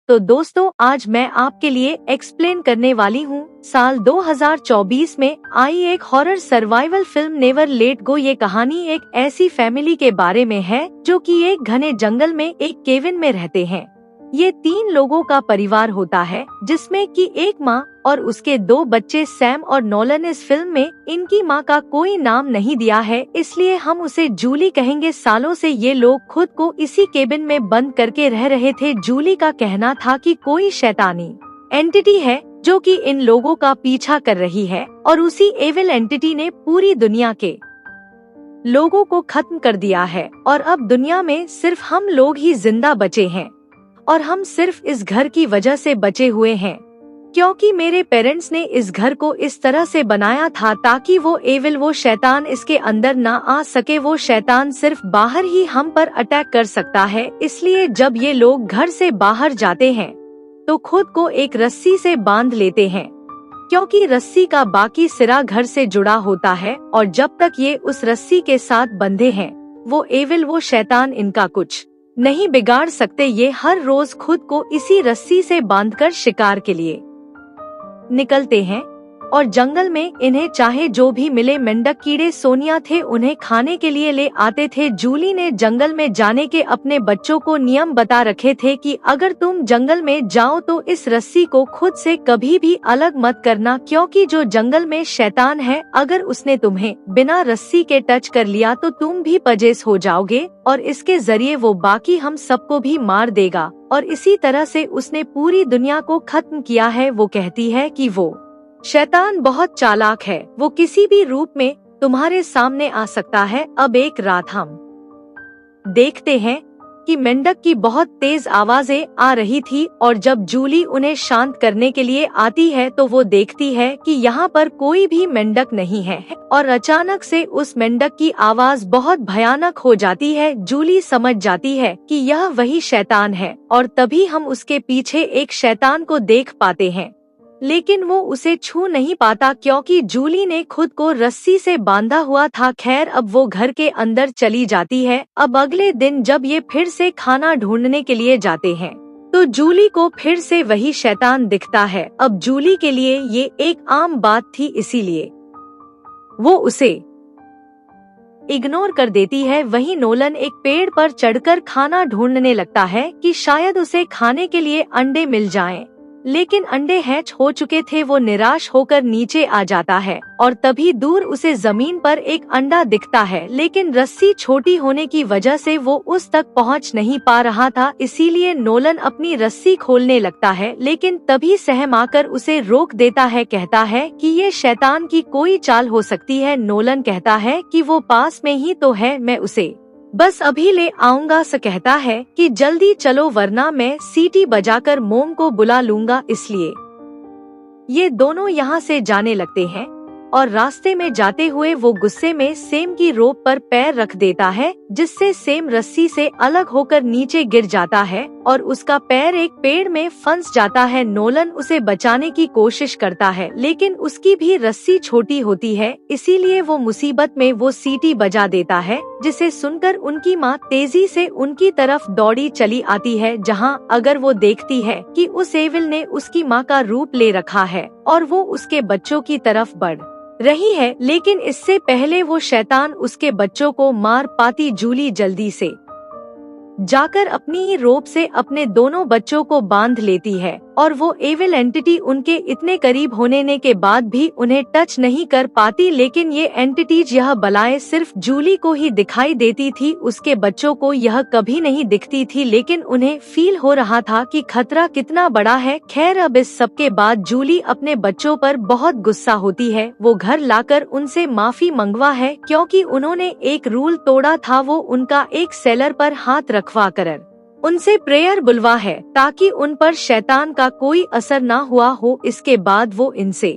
तो दोस्तों आज मैं आपके लिए एक्सप्लेन करने वाली हूँ साल 2024 में आई एक horror survival film never let go. ये कहानी एक ऐसी फैमिली के बारे में है जो कि एक घने जंगल में एक केबिन में रहते हैं। ये 3 लोगों का परिवार होता है जिसमें कि एक माँ और उसके 2 बच्चे सैम और नोलन। इस फिल्म में इनकी माँ का कोई नाम नहीं दिया है, इसलिए हम उसे जूली कहेंगे। सालों से ये लोग खुद को इसी केबिन में बंद करके रह रहे थे। जूली का कहना था कि कोई शैतानी एंटिटी है जो कि इन लोगों का पीछा कर रही है और उसी एविल एंटिटी ने पूरी दुनिया के लोगों को खत्म कर दिया है और अब दुनिया में सिर्फ हम लोग ही जिंदा बचे हैं और हम सिर्फ इस घर की वजह से बचे हुए हैं, क्योंकि मेरे पेरेंट्स ने इस घर को इस तरह से बनाया था ताकि वो एविल, वो शैतान इसके अंदर ना आ सके। वो शैतान सिर्फ बाहर ही हम पर अटैक कर सकता है। इसलिए जब ये लोग घर से बाहर जाते हैं तो खुद को एक रस्सी से बांध लेते हैं, क्योंकि रस्सी का बाकी सिरा घर से जुड़ा होता है और जब तक ये उस रस्सी के साथ बंधे हैं वो एविल, वो शैतान इनका कुछ नहीं बिगाड़ सकते। ये हर रोज खुद को इसी रस्सी से बांधकर शिकार के लिए निकलते हैं और जंगल में इन्हें चाहे जो भी मिले, मेंढक, कीड़े, सोनिया थे, उन्हें खाने के लिए ले आते थे। जूली ने जंगल में जाने के अपने बच्चों को नियम बता रखे थे कि अगर तुम जंगल में जाओ तो इस रस्सी को खुद से कभी भी अलग मत करना, क्योंकि जो जंगल में शैतान है अगर उसने तुम्हें बिना रस्सी के टच कर लिया तो तुम भी पजेस हो जाओगे और इसके जरिए वो बाकी हम सबको भी मार देगा। और इसी तरह से उसने पूरी दुनिया को खत्म किया है। वो कहती है कि वो शैतान बहुत चालाक है, वो किसी भी रूप में तुम्हारे सामने आ सकता है। अब एक रात हम देखते हैं कि मेंढक की बहुत तेज आवाजें आ रही थी और जब जूली उन्हें शांत करने के लिए आती है तो वो देखती है कि यहाँ पर कोई भी मेंढक नहीं है और अचानक से उस मेंढक की आवाज बहुत भयानक हो जाती है। जूली समझ जाती है कि यह वही शैतान है और तभी हम उसके पीछे एक शैतान को देख पाते हैं, लेकिन वो उसे छू नहीं पाता क्योंकि जूली ने खुद को रस्सी से बांधा हुआ था। खैर, अब वो घर के अंदर चली जाती है। अब अगले दिन जब ये फिर से खाना ढूंढने के लिए जाते हैं तो जूली को फिर से वही शैतान दिखता है। अब जूली के लिए ये एक आम बात थी, इसीलिए वो उसे इग्नोर कर देती है। वहीं नोलन एक पेड़ पर चढ़कर खाना ढूंढने लगता है कि शायद उसे खाने के लिए अंडे मिल जाएं, लेकिन अंडे हैच हो चुके थे। वो निराश होकर नीचे आ जाता है और तभी दूर उसे जमीन पर एक अंडा दिखता है, लेकिन रस्सी छोटी होने की वजह से वो उस तक पहुंच नहीं पा रहा था। इसीलिए नोलन अपनी रस्सी खोलने लगता है, लेकिन तभी सहम आकर उसे रोक देता है। कहता है कि ये शैतान की कोई चाल हो सकती है। नोलन कहता है कि वो पास में ही तो है, मैं उसे बस अभी ले आऊंगा। कहता है कि जल्दी चलो वरना मैं सीटी बजाकर मोम को बुला लूंगा। इसलिए ये दोनों यहाँ से जाने लगते हैं और रास्ते में जाते हुए वो गुस्से में सेम की रोप पर पैर रख देता है, जिससे सेम रस्सी से अलग होकर नीचे गिर जाता है और उसका पैर एक पेड़ में फंस जाता है। नोलन उसे बचाने की कोशिश करता है, लेकिन उसकी भी रस्सी छोटी होती है, इसीलिए वो मुसीबत में वो सीटी बजा देता है, जिसे सुनकर उनकी माँ तेजी से उनकी तरफ दौड़ी चली आती है, जहाँ अगर वो देखती है कि उस एविल ने उसकी माँ का रूप ले रखा है और वो उसके बच्चों की तरफ बढ़ रही है, लेकिन इससे पहले वो शैतान उसके बच्चों को मार पाती। जूली जल्दी से जाकर अपनी ही रोप से अपने दोनों बच्चों को बांध लेती है और वो एविल एंटिटी उनके इतने करीब होने के बाद भी उन्हें टच नहीं कर पाती। लेकिन ये एंटिटीज, यह बलाएं सिर्फ जूली को ही दिखाई देती थी, उसके बच्चों को यह कभी नहीं दिखती थी, लेकिन उन्हें फील हो रहा था कि खतरा कितना बड़ा है। खैर, अब इस सब के बाद जूली अपने बच्चों पर बहुत गुस्सा होती है। वो घर लाकर उनसे माफी मंगवा है क्योंकि उन्होंने एक रूल तोड़ा था। वो उनका एक सेलर पर हाथ रखवा कर उनसे प्रेयर बुलवा है ताकि उन पर शैतान का कोई असर ना हुआ हो। इसके बाद वो इनसे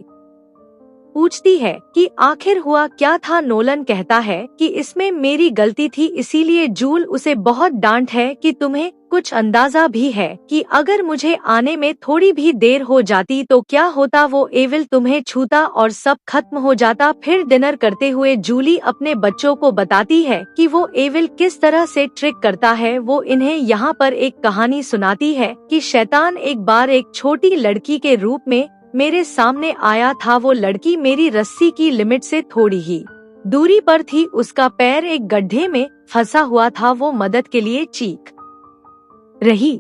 पूछती है कि आखिर हुआ क्या था। नोलन कहता है कि इसमें मेरी गलती थी, इसीलिए जूल उसे बहुत डांट है कि तुम्हें कुछ अंदाजा भी है कि अगर मुझे आने में थोड़ी भी देर हो जाती तो क्या होता, वो एविल तुम्हें छूता और सब खत्म हो जाता। फिर डिनर करते हुए जूली अपने बच्चों को बताती है कि वो एविल किस तरह से ट्रिक करता है। वो इन्हें यहाँ पर एक कहानी सुनाती है कि शैतान एक बार एक छोटी लड़की के रूप में मेरे सामने आया था। वो लड़की मेरी रस्सी की लिमिट से थोड़ी ही दूरी पर थी, उसका पैर एक गड्ढे में फंसा हुआ था। वो मदद के लिए चीख रही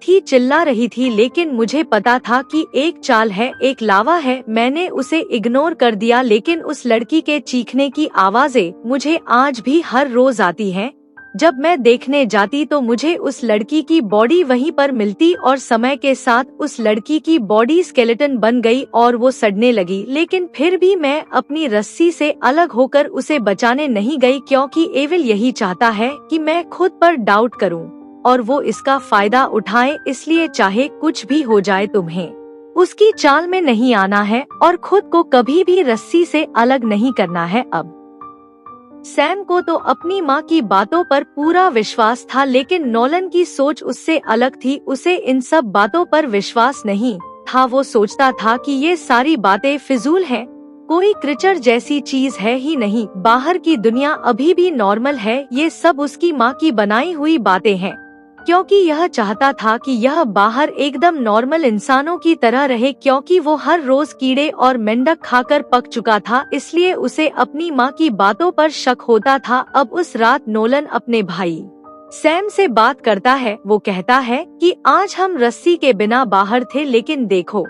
थी, चिल्ला रही थी, लेकिन मुझे पता था कि एक चाल है, एक लावा है। मैंने उसे इग्नोर कर दिया, लेकिन उस लड़की के चीखने की आवाजें मुझे आज भी हर रोज आती हैं। जब मैं देखने जाती तो मुझे उस लड़की की बॉडी वहीं पर मिलती और समय के साथ उस लड़की की बॉडी स्केलेटन बन गई और वो सड़ने लगी। लेकिन फिर भी मैं अपनी रस्सी से अलग होकर उसे बचाने नहीं गई, क्योंकि एविल यही चाहता है कि मैं खुद पर डाउट करूं और वो इसका फायदा उठाए। इसलिए चाहे कुछ भी हो जाए, तुम्हें उसकी चाल में नहीं आना है और खुद को कभी भी रस्सी से अलग नहीं करना है। अब सैम को तो अपनी माँ की बातों पर पूरा विश्वास था, लेकिन नोलन की सोच उससे अलग थी। उसे इन सब बातों पर विश्वास नहीं था। वो सोचता था कि ये सारी बातें फिजूल हैं, कोई क्रिएचर जैसी चीज है ही नहीं, बाहर की दुनिया अभी भी नॉर्मल है। ये सब उसकी माँ की बनाई हुई बातें हैं, क्योंकि यह चाहता था कि यह बाहर एकदम नॉर्मल इंसानों की तरह रहे, क्योंकि वो हर रोज कीड़े और मेंढक खाकर पक चुका था। इसलिए उसे अपनी माँ की बातों पर शक होता था। अब उस रात नोलन अपने भाई सैम से बात करता है। वो कहता है कि आज हम रस्सी के बिना बाहर थे, लेकिन देखो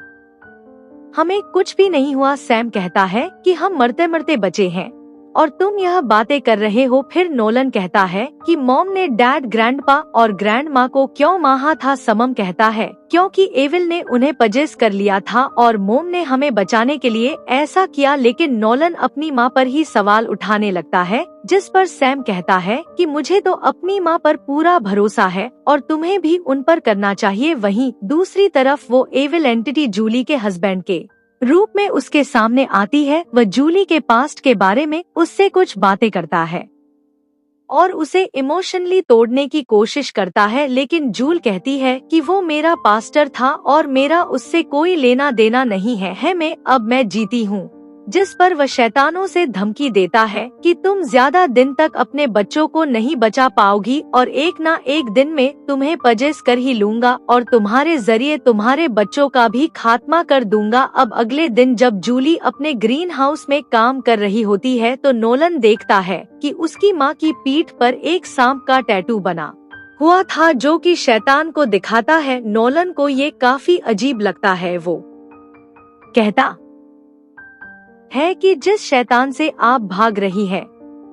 हमें कुछ भी नहीं हुआ। सैम कहता है कि हम मरते मरते बचे हैं और तुम यह बातें कर रहे हो। फिर नोलन कहता है कि मॉम ने डैड, ग्रैंडपा और ग्रैंड माँ को क्यों मारा था। समम कहता है क्योंकि एविल ने उन्हें पजेस कर लिया था और मॉम ने हमें बचाने के लिए ऐसा किया। लेकिन नोलन अपनी माँ पर ही सवाल उठाने लगता है, जिस पर सैम कहता है कि मुझे तो अपनी माँ पर पूरा भरोसा है और तुम्हें भी उन पर करना चाहिए। वहीं दूसरी तरफ वो एविल एंटिटी जूली के हस्बैंड के रूप में उसके सामने आती है। वह जूली के पास्ट के बारे में उससे कुछ बातें करता है और उसे इमोशनली तोड़ने की कोशिश करता है, लेकिन जूल कहती है कि वो मेरा पास्टर था और मेरा उससे कोई लेना देना नहीं है मैं जीती हूँ। जिस पर वह शैतानों से धमकी देता है कि तुम ज्यादा दिन तक अपने बच्चों को नहीं बचा पाओगी और एक ना एक दिन में तुम्हें पजेस कर ही लूंगा और तुम्हारे जरिए तुम्हारे बच्चों का भी खात्मा कर दूंगा। अब अगले दिन जब जूली अपने ग्रीन हाउस में काम कर रही होती है तो नोलन देखता है कि उसकी माँ की पीठ पर एक सांप का टैटू बना हुआ था, जो कि शैतान को दिखाता है। नोलन को ये काफी अजीब लगता है। वो कहता है कि जिस शैतान से आप भाग रही है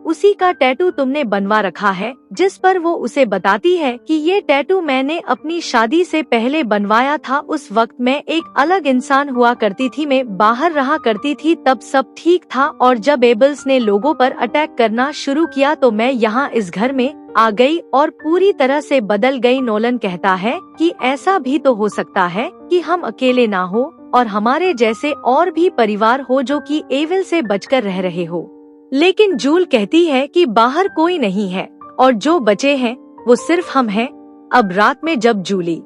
उसी का टैटू तुमने बनवा रखा है। जिस पर वो उसे बताती है कि ये टैटू मैंने अपनी शादी से पहले बनवाया था। उस वक्त मैं एक अलग इंसान हुआ करती थी, मैं बाहर रहा करती थी, तब सब ठीक था और जब एबल्स ने लोगों पर अटैक करना शुरू किया तो मैं यहाँ इस घर में आ गई और पूरी तरह से बदल गई। नोलन कहता है कि ऐसा भी तो हो सकता है कि हम अकेले ना हो और हमारे जैसे और भी परिवार हो जो कि एविल से बचकर रह रहे हो। लेकिन जूल कहती है कि बाहर कोई नहीं है और जो बचे हैं वो सिर्फ हम हैं। अब रात में जब जूली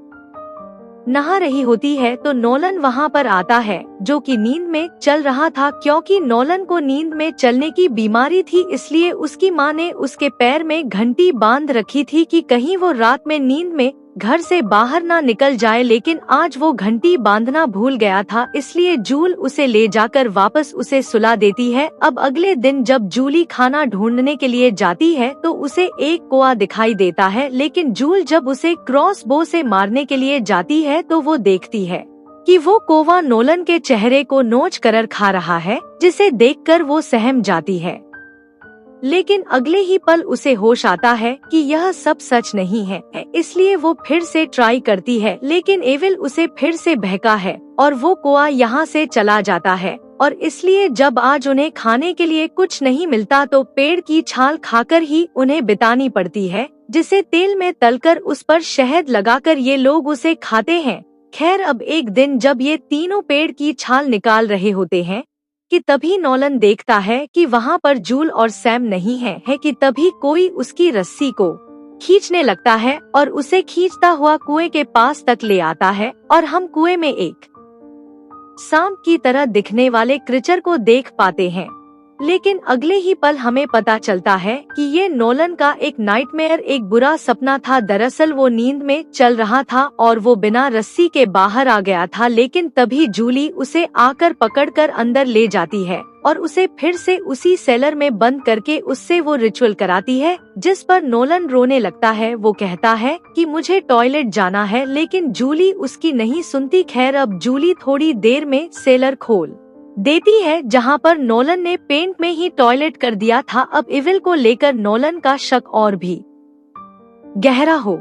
नहा रही होती है तो नोलन वहाँ पर आता है, जो कि नींद में चल रहा था। क्योंकि नोलन को नींद में चलने की बीमारी थी, इसलिए उसकी माँ ने उसके पैर में घंटी बांध रखी थी कि कहीं वो रात में नींद में घर से बाहर ना निकल जाए। लेकिन आज वो घंटी बांधना भूल गया था, इसलिए जूल उसे ले जाकर वापस उसे सुला देती है। अब अगले दिन जब जूली खाना ढूंढने के लिए जाती है तो उसे एक कोआ दिखाई देता है, लेकिन जूल जब उसे क्रॉस बो से मारने के लिए जाती है तो वो देखती है कि वो कोवा नोलन के चेहरे को नोच कर खा रहा है, जिसे देखकर वो सहम जाती है। लेकिन अगले ही पल उसे होश आता है कि यह सब सच नहीं है, इसलिए वो फिर से ट्राई करती है, लेकिन एविल उसे फिर से बहका है और वो कोआ यहाँ से चला जाता है। और इसलिए जब आज उन्हें खाने के लिए कुछ नहीं मिलता तो पेड़ की छाल खाकर ही उन्हें बितानी पड़ती है, जिसे तेल में तलकर उस पर शहद लगाकर ये लोग उसे खाते हैं। खैर, अब एक दिन जब ये तीनों पेड़ की छाल निकाल रहे होते हैं कि तभी नोलन देखता है कि वहाँ पर जूल और सैम नहीं है कि तभी कोई उसकी रस्सी को खींचने लगता है और उसे खींचता हुआ कुएं के पास तक ले आता है और हम कुएं में एक सांप की तरह दिखने वाले क्रीचर को देख पाते हैं। लेकिन अगले ही पल हमें पता चलता है कि ये नोलन का एक नाइटमेयर, एक बुरा सपना था। दरअसल वो नींद में चल रहा था और वो बिना रस्सी के बाहर आ गया था, लेकिन तभी जूली उसे आकर पकड़कर अंदर ले जाती है और उसे फिर से उसी सेलर में बंद करके उससे वो रिचुअल कराती है, जिस पर नोलन रोने लगता है। वो कहता है कि मुझे टॉयलेट जाना है, लेकिन जूली उसकी नहीं सुनती। खैर, अब जूली थोड़ी देर में सेलर खोल देती है जहां पर नोलन ने पेंट में ही टॉयलेट कर दिया था। अब इविल को लेकर नोलन का शक और भी गहरा हो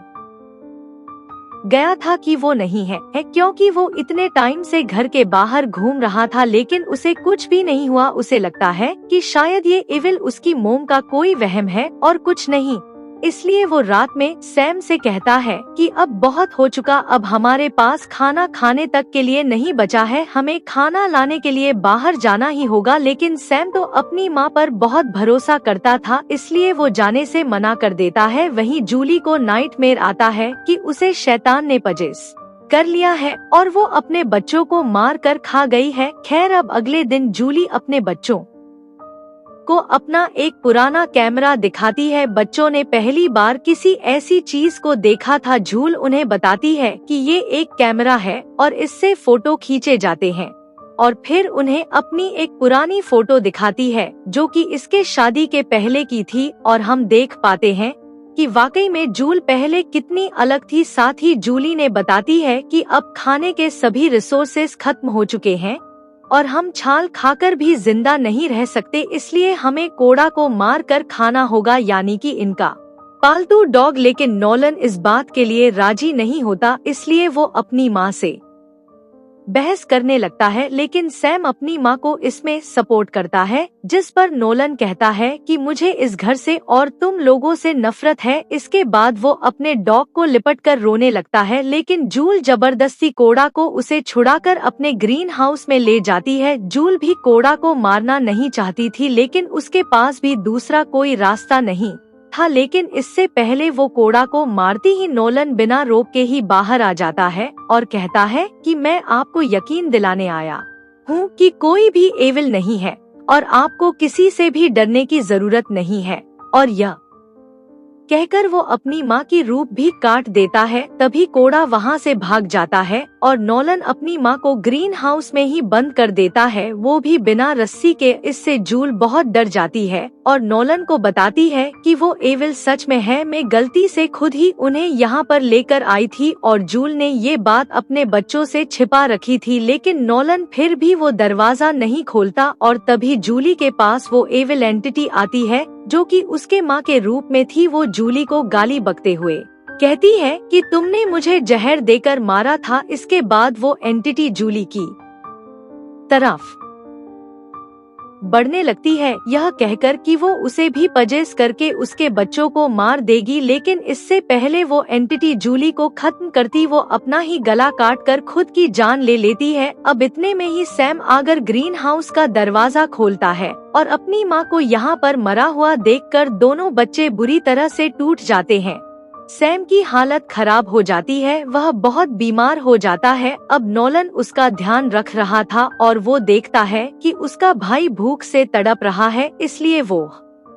गया था कि वो नहीं है, क्योंकि वो इतने टाइम से घर के बाहर घूम रहा था, लेकिन उसे कुछ भी नहीं हुआ। उसे लगता है कि शायद ये इविल उसकी मोम का कोई वहम है और कुछ नहीं। इसलिए वो रात में सैम से कहता है कि अब बहुत हो चुका, अब हमारे पास खाना खाने तक के लिए नहीं बचा है, हमें खाना लाने के लिए बाहर जाना ही होगा। लेकिन सैम तो अपनी माँ पर बहुत भरोसा करता था, इसलिए वो जाने से मना कर देता है। वहीं जूली को नाइटमेयर आता है कि उसे शैतान ने पजेस कर लिया है और वो अपने बच्चों को मार कर खा गई है। खैर, अब अगले दिन जूली अपने बच्चों को अपना एक पुराना कैमरा दिखाती है। बच्चों ने पहली बार किसी ऐसी चीज को देखा था। जूल उन्हें बताती है कि ये एक कैमरा है और इससे फोटो खींचे जाते हैं, और फिर उन्हें अपनी एक पुरानी फोटो दिखाती है जो कि इसके शादी के पहले की थी। और हम देख पाते हैं कि वाकई में जूल पहले कितनी अलग थी। साथ ही जूली ने बताती है कि अब खाने के सभी रिसोर्सेस खत्म हो चुके हैं और हम छाल खाकर भी जिंदा नहीं रह सकते, इसलिए हमें कोड़ा को मार कर खाना होगा, यानी कि इनका पालतू डॉग। लेकिन नोलन इस बात के लिए राजी नहीं होता, इसलिए वो अपनी माँ से बहस करने लगता है। लेकिन सैम अपनी माँ को इसमें सपोर्ट करता है, जिस पर नोलन कहता है कि मुझे इस घर से और तुम लोगों से नफरत है। इसके बाद वो अपने डॉग को लिपटकर रोने लगता है, लेकिन जूल जबरदस्ती कोड़ा को उसे छुड़ाकर अपने ग्रीन हाउस में ले जाती है। जूल भी कोड़ा को मारना नहीं चाहती थी, लेकिन उसके पास भी दूसरा कोई रास्ता नहीं था। लेकिन इससे पहले वो कोड़ा को मारती ही नोलन बिना रोक के ही बाहर आ जाता है और कहता है कि मैं आपको यकीन दिलाने आया हूँ कि कोई भी एविल नहीं है और आपको किसी से भी डरने की जरूरत नहीं है। और यह कहकर वो अपनी माँ की रूप भी काट देता है। तभी कोड़ा वहाँ से भाग जाता है और नोलन अपनी माँ को ग्रीन हाउस में ही बंद कर देता है, वो भी बिना रस्सी के। इससे जूल बहुत डर जाती है और नोलन को बताती है कि वो एविल सच में है, मैं गलती से खुद ही उन्हें यहाँ पर लेकर आई थी और जूल ने ये बात अपने बच्चों से छिपा रखी थी। लेकिन नोलन फिर भी वो दरवाजा नहीं खोलता और तभी जूली के पास वो एविल एंटिटी आती है जो कि उसके माँ के रूप में थी। वो जूली को गाली बकते हुए कहती है कि तुमने मुझे जहर देकर मारा था। इसके बाद वो एंटिटी जूली की तरफ बढ़ने लगती है, यह कहकर कि वो उसे भी पजेस करके उसके बच्चों को मार देगी। लेकिन इससे पहले वो एंटिटी जूली को खत्म करती वो अपना ही गला काट कर खुद की जान ले लेती है। अब इतने में ही सैम आकर ग्रीन हाउस का दरवाजा खोलता है और अपनी माँ को यहाँ पर मरा हुआ देखकर दोनों बच्चे बुरी तरह से टूट जाते हैं। सैम की हालत खराब हो जाती है, वह बहुत बीमार हो जाता है। अब नोलन उसका ध्यान रख रहा था और वो देखता है कि उसका भाई भूख से तड़प रहा है, इसलिए वो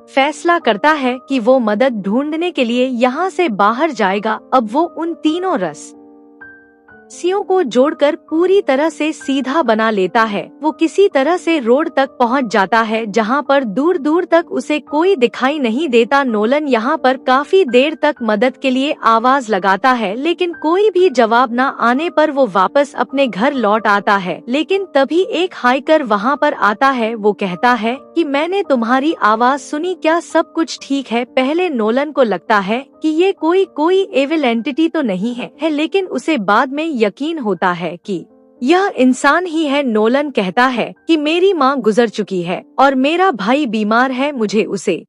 फैसला करता है कि वो मदद ढूंढने के लिए यहाँ से बाहर जाएगा। अब वो उन तीनों रस्सियों को जोड़कर पूरी तरह से सीधा बना लेता है। वो किसी तरह से रोड तक पहुँच जाता है जहाँ पर दूर दूर तक उसे कोई दिखाई नहीं देता। नोलन यहाँ पर काफी देर तक मदद के लिए आवाज लगाता है, लेकिन कोई भी जवाब न आने पर वो वापस अपने घर लौट आता है। लेकिन तभी एक हाइकर वहाँ पर आता है। वो कहता है कि मैंने तुम्हारी आवाज सुनी, क्या सब कुछ ठीक है? पहले नोलन को लगता है कि ये कोई एविल एंटिटी तो नहीं है, लेकिन उसे बाद में यकीन होता है कि यह इंसान ही है। नोलन कहता है कि मेरी माँ गुजर चुकी है और मेरा भाई बीमार है, मुझे उसे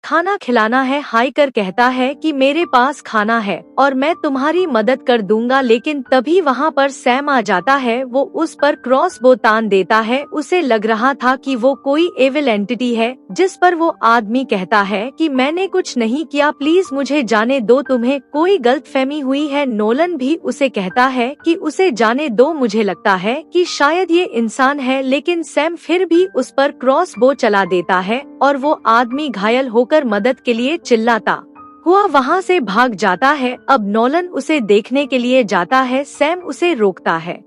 खाना खिलाना है। हाइकर कहता है कि मेरे पास खाना है और मैं तुम्हारी मदद कर दूंगा, लेकिन तभी वहाँ पर सैम आ जाता है। वो उस पर क्रॉसबो तान देता है। उसे लग रहा था कि वो कोई एविल एंटिटी है, जिस पर वो आदमी कहता है कि मैंने कुछ नहीं किया, प्लीज मुझे जाने दो, तुम्हें कोई गलतफहमी हुई है। नोलन भी उसे कहता है कि उसे जाने दो, मुझे लगता है कि शायद ये इंसान है, लेकिन सैम फिर भी उस पर क्रॉसबो चला देता है और वो आदमी घायल होकर मदद के लिए चिल्लाता हुआ वहाँ से भाग जाता है। अब नोलन उसे देखने के लिए जाता है। सैम उसे रोकता है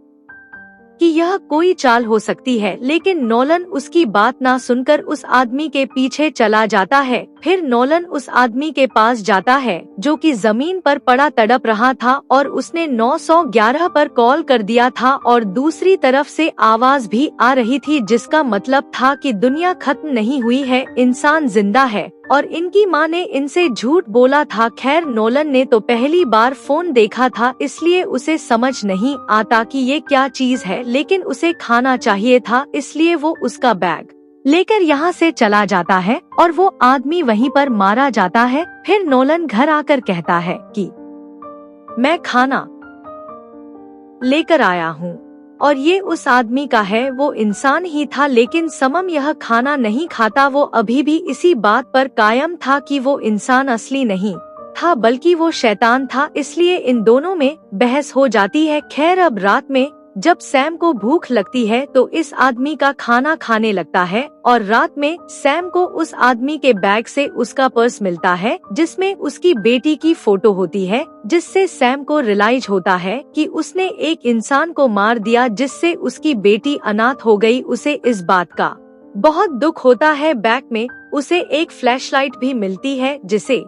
कि यह कोई चाल हो सकती है, लेकिन नोलन उसकी बात ना सुनकर उस आदमी के पीछे चला जाता है। फिर नोलन उस आदमी के पास जाता है जो कि जमीन पर पड़ा तड़प रहा था और उसने 911 पर कॉल कर दिया था और दूसरी तरफ से आवाज भी आ रही थी, जिसका मतलब था कि दुनिया खत्म नहीं हुई है, इंसान जिंदा है और इनकी माँ ने इनसे झूठ बोला था। खैर, नोलन ने तो पहली बार फोन देखा था, इसलिए उसे समझ नहीं आता कि ये क्या चीज है, लेकिन उसे खाना चाहिए था, इसलिए वो उसका बैग लेकर यहाँ से चला जाता है और वो आदमी वहीं पर मारा जाता है। फिर नोलन घर आकर कहता है कि मैं खाना लेकर आया हूँ और ये उस आदमी का है। वो इंसान ही था, लेकिन समम यह खाना नहीं खाता। वो अभी भी इसी बात पर कायम था कि वो इंसान असली नहीं था बल्कि वो शैतान था, इसलिए इन दोनों में बहस हो जाती है। खैर, अब रात में जब सैम को भूख लगती है तो इस आदमी का खाना खाने लगता है और रात में सैम को उस आदमी के बैग से उसका पर्स मिलता है जिसमें उसकी बेटी की फोटो होती है, जिससे सैम को रियलाइज होता है कि उसने एक इंसान को मार दिया जिससे उसकी बेटी अनाथ हो गई। उसे इस बात का बहुत दुख होता है। बैग में उसे एक फ्लैशलाइट भी मिलती है जिसे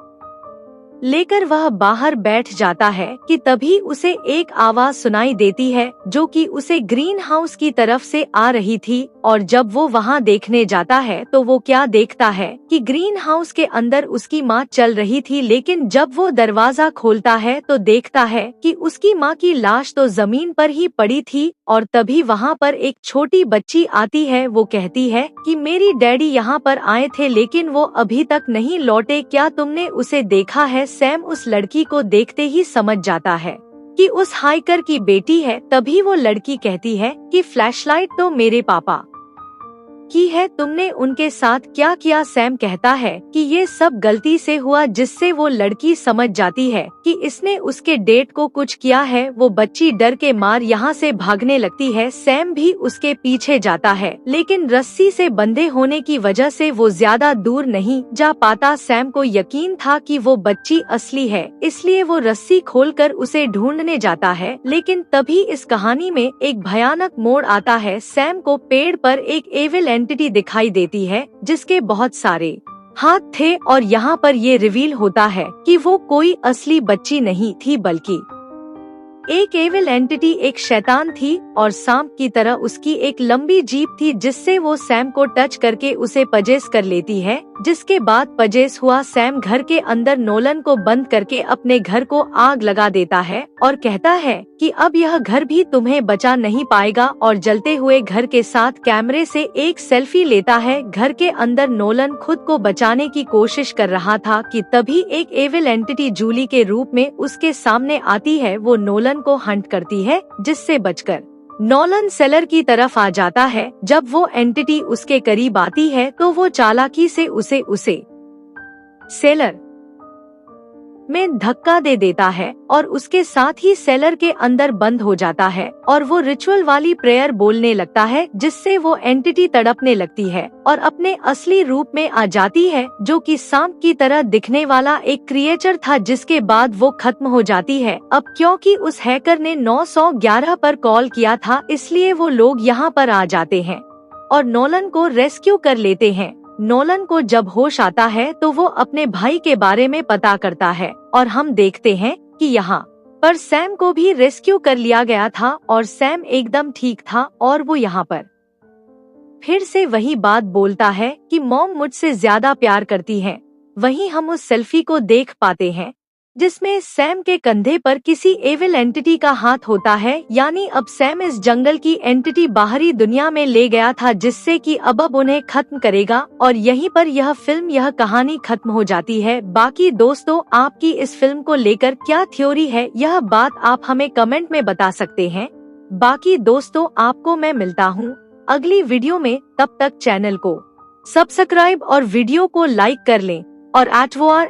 लेकर वह बाहर बैठ जाता है कि तभी उसे एक आवाज सुनाई देती है जो कि उसे ग्रीन हाउस की तरफ से आ रही थी। और जब वो वहां देखने जाता है तो वो क्या देखता है कि ग्रीन हाउस के अंदर उसकी माँ चल रही थी, लेकिन जब वो दरवाजा खोलता है तो देखता है कि उसकी माँ की लाश तो जमीन पर ही पड़ी थी। और तभी वहाँ पर एक छोटी बच्ची आती है। वो कहती है कि मेरी डैडी यहाँ पर आए थे, लेकिन वो अभी तक नहीं लौटे, क्या तुमने उसे देखा है? सैम उस लड़की को देखते ही समझ जाता है कि उस हाइकर की बेटी है। तभी वो लड़की कहती है कि फ्लैशलाइट तो मेरे पापा की है, तुमने उनके साथ क्या किया? सैम कहता है कि ये सब गलती से हुआ, जिससे वो लड़की समझ जाती है कि इसने उसके डेट को कुछ किया है। वो बच्ची डर के मार यहाँ से भागने लगती है। सैम भी उसके पीछे जाता है, लेकिन रस्सी से बंधे होने की वजह से वो ज्यादा दूर नहीं जा पाता। सैम को यकीन था कि वो बच्ची असली है, इसलिए वो रस्सी खोलकर उसे ढूंढने जाता है, लेकिन तभी इस कहानी में एक भयानक मोड़ आता है। सैम को पेड़ पर एक एविल एंटिटी दिखाई देती है जिसके बहुत सारे हाथ थे और यहाँ पर ये रिवील होता है कि वो कोई असली बच्ची नहीं थी बल्कि एक एविल एंटिटी, एक शैतान थी और सांप की तरह उसकी एक लंबी जीभ थी, जिससे वो सैम को टच करके उसे पजेस कर लेती है। जिसके बाद पजेस हुआ सैम घर के अंदर नोलन को बंद करके अपने घर को आग लगा देता है और कहता है कि अब यह घर भी तुम्हें बचा नहीं पाएगा, और जलते हुए घर के साथ कैमरे से एक सेल्फी लेता है। घर के अंदर नोलन खुद को बचाने की कोशिश कर रहा था कि तभी एक एविल एंटिटी जूली के रूप में उसके सामने आती है। वो नोलन को हंट करती है, जिससे बचकर नोलन सेलर की तरफ आ जाता है। जब वो एंटिटी उसके करीब आती है तो वो चालाकी से उसे सेलर में धक्का दे देता है और उसके साथ ही सेलर के अंदर बंद हो जाता है और वो रिचुअल वाली प्रेयर बोलने लगता है, जिससे वो एंटिटी तड़पने लगती है और अपने असली रूप में आ जाती है, जो कि सांप की तरह दिखने वाला एक क्रिएचर था। जिसके बाद वो खत्म हो जाती है। अब क्योंकि उस हैकर ने 911 पर कॉल किया था, इसलिए वो लोग यहाँ पर आ जाते हैं और नोलन को रेस्क्यू कर लेते हैं। नोलन को जब होश आता है तो वो अपने भाई के बारे में पता करता है और हम देखते हैं कि यहाँ पर सैम को भी रेस्क्यू कर लिया गया था और सैम एकदम ठीक था और वो यहाँ पर फिर से वही बात बोलता है कि मॉम मुझसे ज्यादा प्यार करती है। वहीं हम उस सेल्फी को देख पाते हैं जिसमें सैम के कंधे पर किसी एविल एंटिटी का हाथ होता है। यानी अब सैम इस जंगल की एंटिटी बाहरी दुनिया में ले गया था, जिससे कि अब उन्हें खत्म करेगा। और यहीं पर यह कहानी खत्म हो जाती है। बाकी दोस्तों, आपकी इस फिल्म को लेकर क्या थ्योरी है, यह बात आप हमें कमेंट में बता सकते हैं। बाकी दोस्तों, आपको मैं मिलता हूँ अगली वीडियो में। तब तक चैनल को सब्सक्राइब और वीडियो को लाइक कर लें और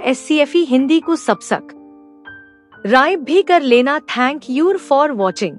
SCFE हिंदी को सब्सक्राइब भी कर लेना। Thank you for watching.